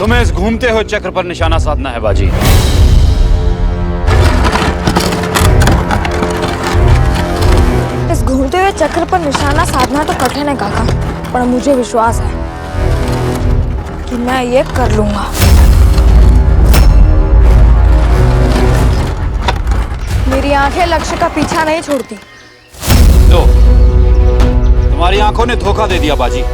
तुम्हें इस घूमते हुए चक्र पर निशाना साधना है बाजी। इस घूमते हुए चक्र पर निशाना साधना तो कठिन है काका, पर मुझे विश्वास है कि मैं ये कर लूंगा। मेरी आंखें लक्ष्य का पीछा नहीं छोड़ती। तो तुम्हारी आंखों ने धोखा दे दिया बाजी।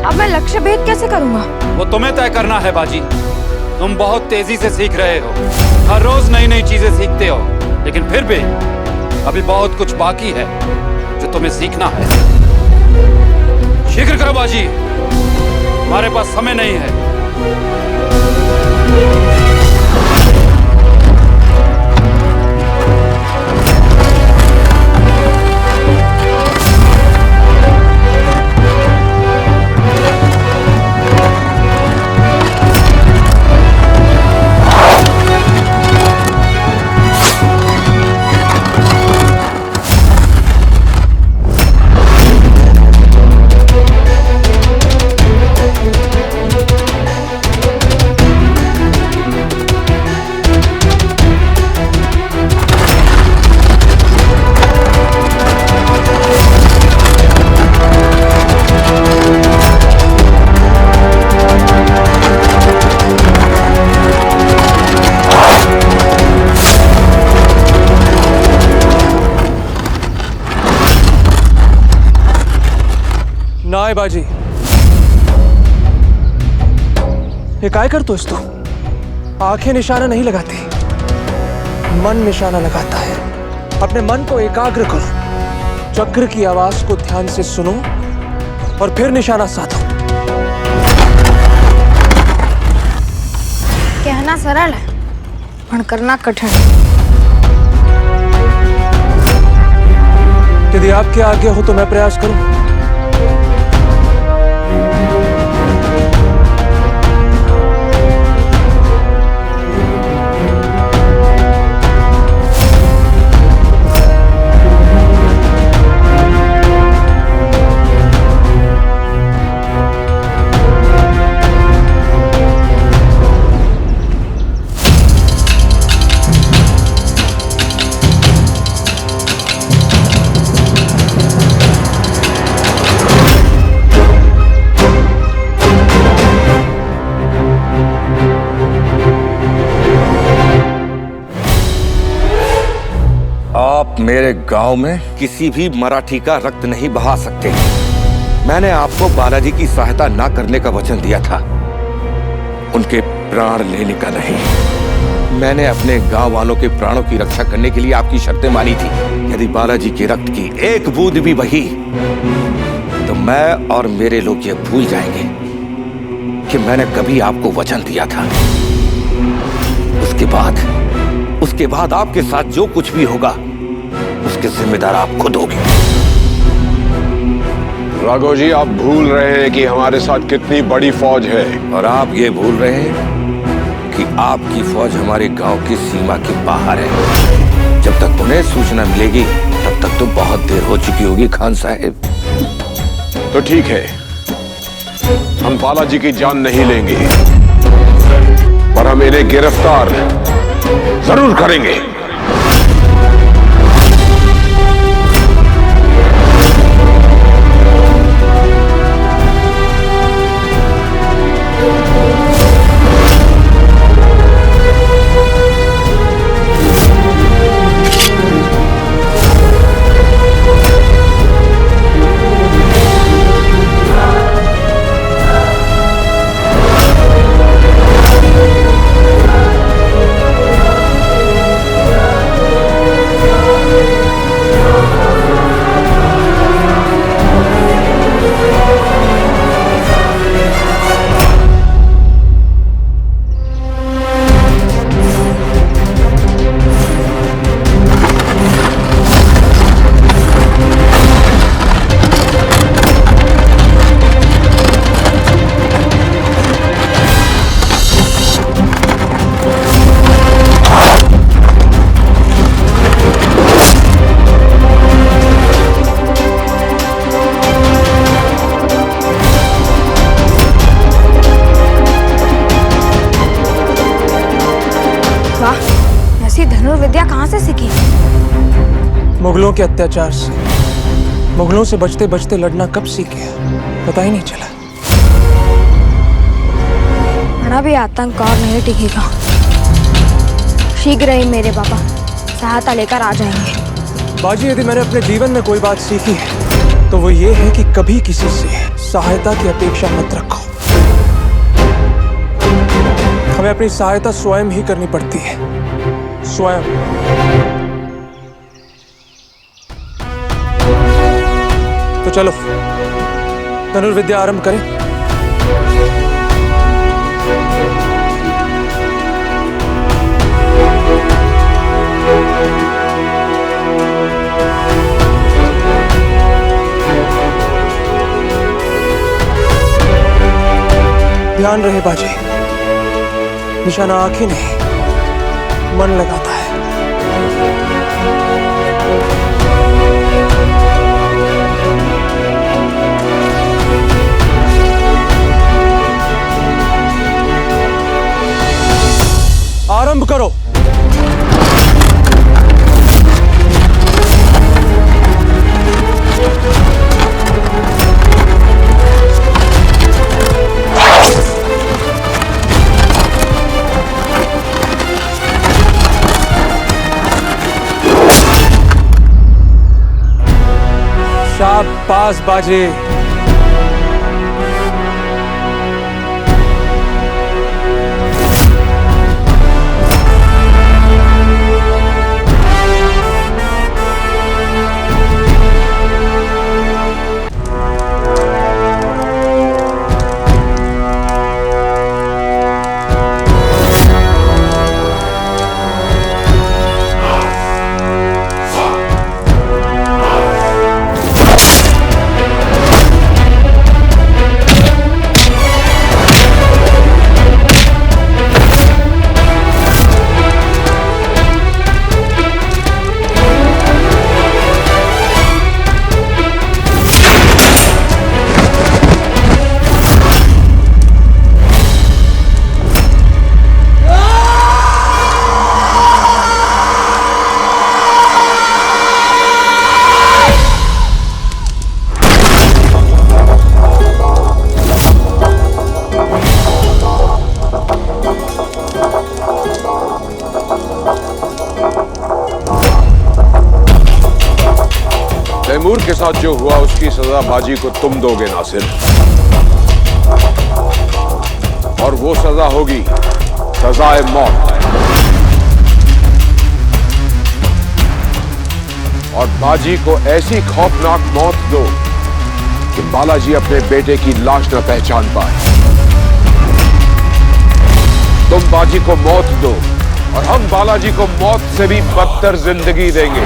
अब मैं लक्ष्य भेद कैसे करूंगा? वो तुम्हें तय करना है बाजी। तुम बहुत तेजी से सीख रहे हो, हर रोज नई नई चीजें सीखते हो, लेकिन फिर भी अभी बहुत कुछ बाकी है जो तुम्हें सीखना है। शीघ्र करो बाजी, हमारे पास समय नहीं है। नाय बाजी, ये काय करतो तू? आंखें निशाना नहीं लगाती, मन निशाना लगाता है। अपने मन को एकाग्र करो, चक्र की आवाज को ध्यान से सुनो और फिर निशाना साधो। कहना सरल है, पर करना कठिन। यदि आपकी आज्ञा हो तो मैं प्रयास करूं। आप मेरे गांव में किसी भी मराठी का रक्त नहीं बहा सकते। मैंने आपको बालाजी की सहायता ना करने का वचन दिया था, उनके प्राण लेने का नहीं। मैंने अपने गांव वालों के प्राणों की रक्षा करने के लिए आपकी शर्तें मानी थी। यदि बालाजी के रक्त की एक बूंद भी बही तो मैं और मेरे लोग ये भूल जाएंगे कि मैंने कभी आपको वचन दिया था। उसके बाद आपके साथ जो कुछ भी होगा उसके जिम्मेदार आप खुद होंगे। राघव जी, आप भूल रहे हैं कि हमारे साथ कितनी बड़ी फौज है। और आप ये भूल रहे हैं कि आपकी फौज हमारे गांव की सीमा के बाहर है। जब तक उन्हें सूचना मिलेगी तब तक तो बहुत देर हो चुकी होगी खान साहब। तो ठीक है, हम बालाजी की जान नहीं लेंगे, पर हम इन्हें गिरफ्तार जरूर करेंगे। मुगलों के अत्याचार से, मुगलों से बचते बचते लड़ना कब सीख गया पता ही नहीं चला। बड़ा भी आतंक और नहीं टिकेगा। शीघ्र ही मेरे बाबा सहायता लेकर आ जाएंगे। बाजी, यदि मैंने अपने जीवन में कोई बात सीखी है तो वो ये है कि कभी किसी से सहायता की अपेक्षा मत रखो। हमें अपनी सहायता स्वयं ही करनी पड़ती है, स्वयं। तो चलो धनुर्विद्या आरंभ करें। ध्यान रहे बाजी, निशाना आंखें नहीं मन लगाता है। आरंभ करो। शाबाश बाजी। तैमूर के साथ जो हुआ उसकी सजा बाजी को तुम दोगे नासिर, और वो सजा होगी सजाए मौत। और बाजी को ऐसी खौफनाक मौत दो कि बालाजी अपने बेटे की लाश न पहचान पाए। तुम बाजी को मौत दो और हम बालाजी को मौत से भी बदतर जिंदगी देंगे।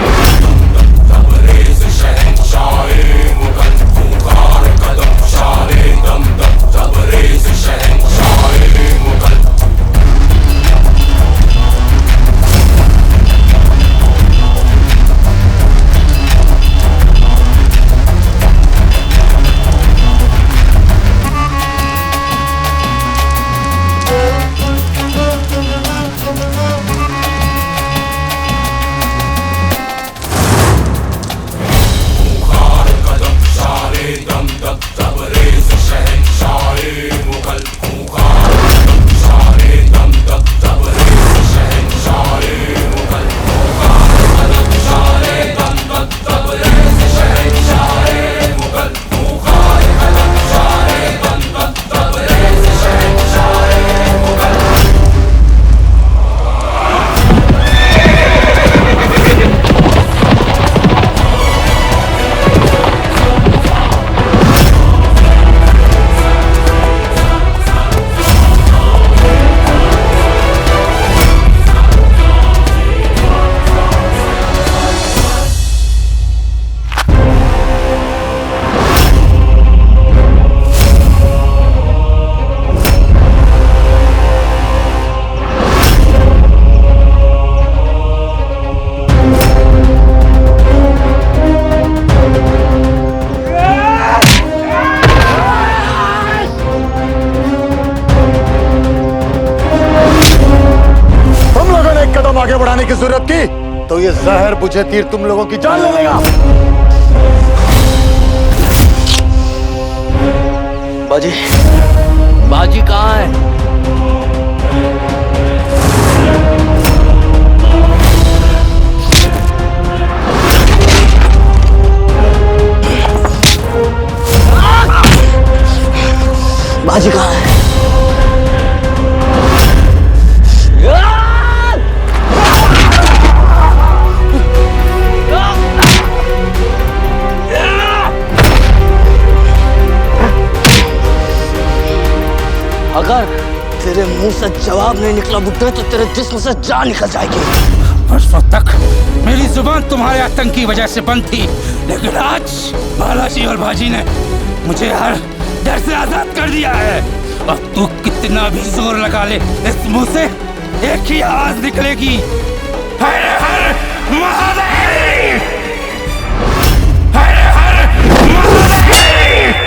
आगे बढ़ाने की जरूरत की तो ये जहर बुझे तीर तुम लोगों की जान ले लेगा। बाजी, बाजी कहाँ है? बाजी कहाँ है? अगर तेरे मुंह से जवाब नहीं निकला बुड्ढे तो तेरे जिस्म से जान निकल जाएगी। वर्षों तक मेरी जुबान तुम्हारे आतंक की वजह से बंद थी, लेकिन आज बालाजी और बाजी ने मुझे हर डर से आजाद कर दिया है। अब तू कितना भी जोर लगा ले, इस मुंह से एक ही आवाज निकलेगी, हर हर महादेव, हर हर महादेव।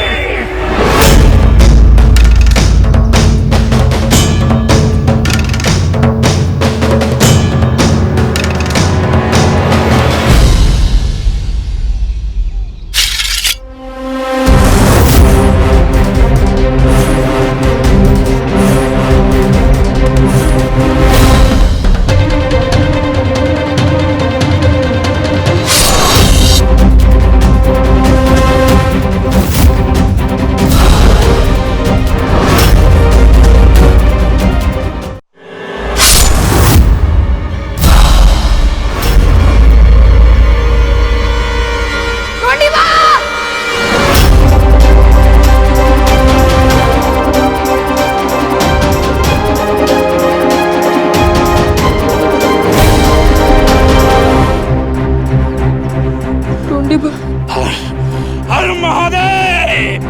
हर महादेव।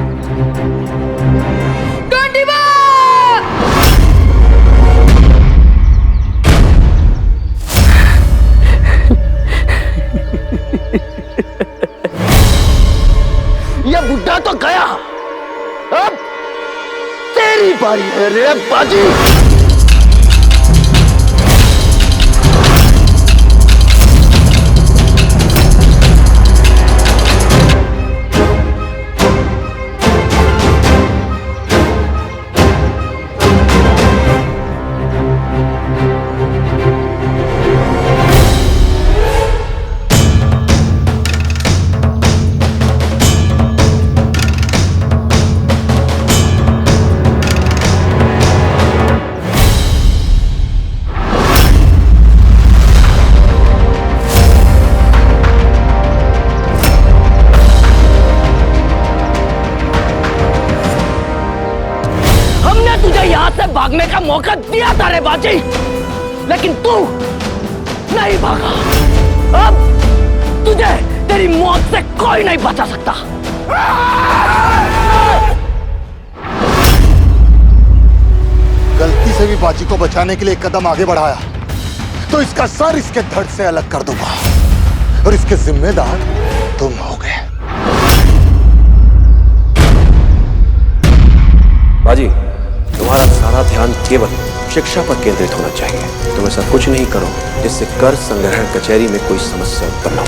ये बुड्ढा तो गया, अब तेरी बारी है रे बाजी। भागने का मौका दिया था रे बाजी, लेकिन तू नहीं भागा। अब तुझे तेरी मौत से कोई नहीं बचा सकता। गलती से भी बाजी को बचाने के लिए एक कदम आगे बढ़ाया तो इसका सर इसके धड़ से अलग कर दूंगा और इसके जिम्मेदार तुम होगे। बाजी, तुम्हारा सारा ध्यान केवल शिक्षा पर केंद्रित होना चाहिए। तुम ऐसा कुछ नहीं करो जिससे कर संग्रहण कचहरी में कोई समस्या उत्पन्न हो।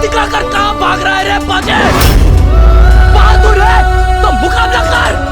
दिखाकर कहां भाग रहा है रे बाजे? बहादुर है तो मुकाबला कर।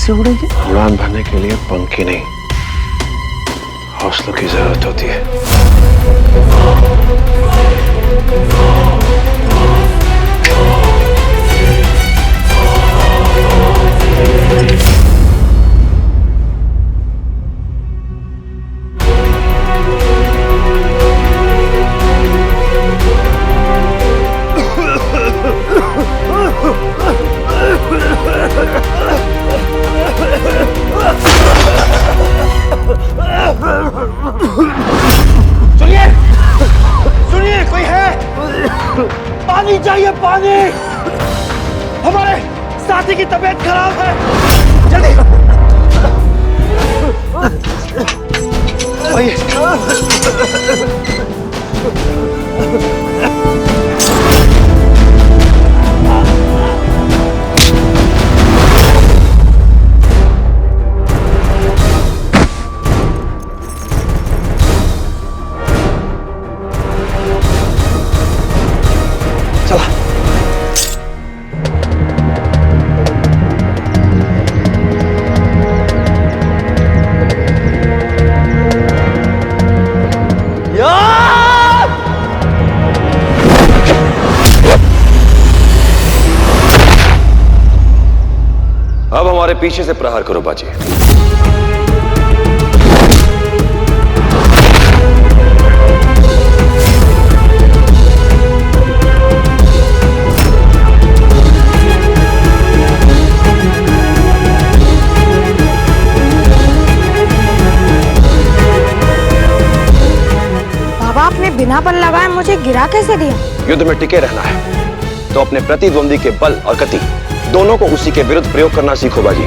कैसे उड़ेगी? उड़ान भरने के लिए पंख ही नहीं, हौसलों की जरूरत होती है। सुनिए, कोई है? पानी चाहिए, पानी। हमारे साथी की तबीयत खराब है, जल्दी आइए। अब हमारे पीछे से प्रहार करो बाजी। बाबा, आपने बिना बल लगाए मुझे गिरा कैसे दिया? युद्ध में टिके रहना है तो अपने प्रतिद्वंदी के बल और गति दोनों को उसी के विरुद्ध प्रयोग करना सीखो बाजी।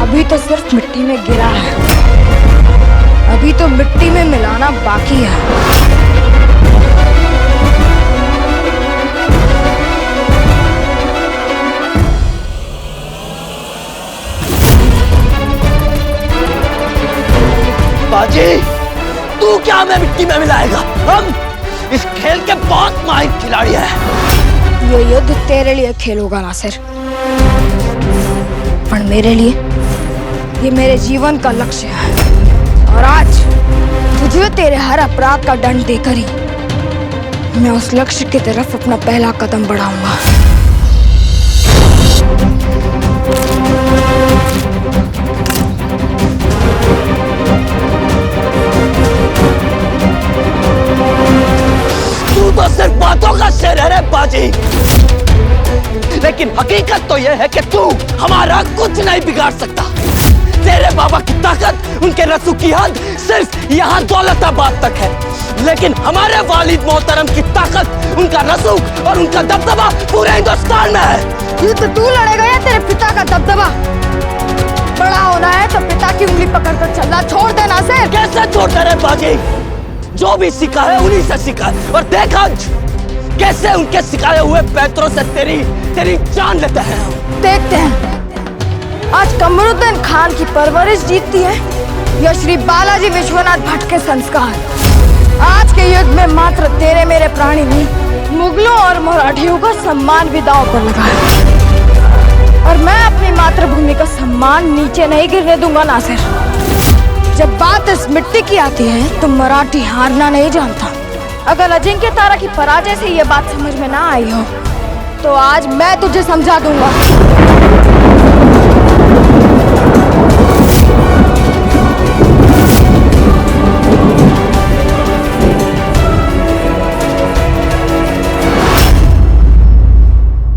अभी तो सिर्फ मिट्टी में गिरा है, अभी तो मिट्टी में मिलाना बाकी है। बाजी, तू क्या हमें मिट्टी में मिलाएगा? हम इस खेल के बहुत माहिर खिलाड़ी हैं। ये युद्ध तेरे लिए खेल होगा नासिर, पर मेरे लिए ये मेरे जीवन का लक्ष्य है। और आज तुझे तेरे हर अपराध का दंड देकर ही मैं उस लक्ष्य की तरफ अपना पहला कदम बढ़ाऊंगा। तू तो सिर्फ बातों का शेर है रे बाजी, लेकिन हकीकत तो यह है कि तू हमारा कुछ नहीं बिगाड़ सकता। तेरे बाबा की ताकत, उनके रसूख की हद सिर्फ यहाँ दौलताबाद तक है, लेकिन हमारे वालिद मोहतरम की ताकत, उनका रसूख और उनका दबदबा पूरे हिंदुस्तान में है। ये तो तू लड़ेगा या तेरे पिता का दबदबा? बड़ा होना है तो पिता की उंगली पकड़कर चलना छोड़ देना से। कैसे छोड़ दे रे बाजी? जो भी सीखा है उन्हीं से सीखा है, और देख आज कैसे उनके सिखाए हुए पैतरों से तेरी जान लेते हैं। देखते हैं आज कमरुद्दीन खान की परवरिश जीतती है या श्री बालाजी विश्वनाथ भट्ट के संस्कार। आज के युद्ध में मात्र तेरे मेरे प्राणी नहीं, मुगलों और मराठियों का सम्मान भी दांव पर लगा है। और मैं अपनी मातृभूमि का सम्मान नीचे नहीं गिरने दूंगा नासिर। जब बात इस मिट्टी की आती है तो मराठी हारना नहीं जानता। अगर अजिंक्य तारा की पराजय से ये बात समझ में ना आई हो तो आज मैं तुझे समझा दूंगा।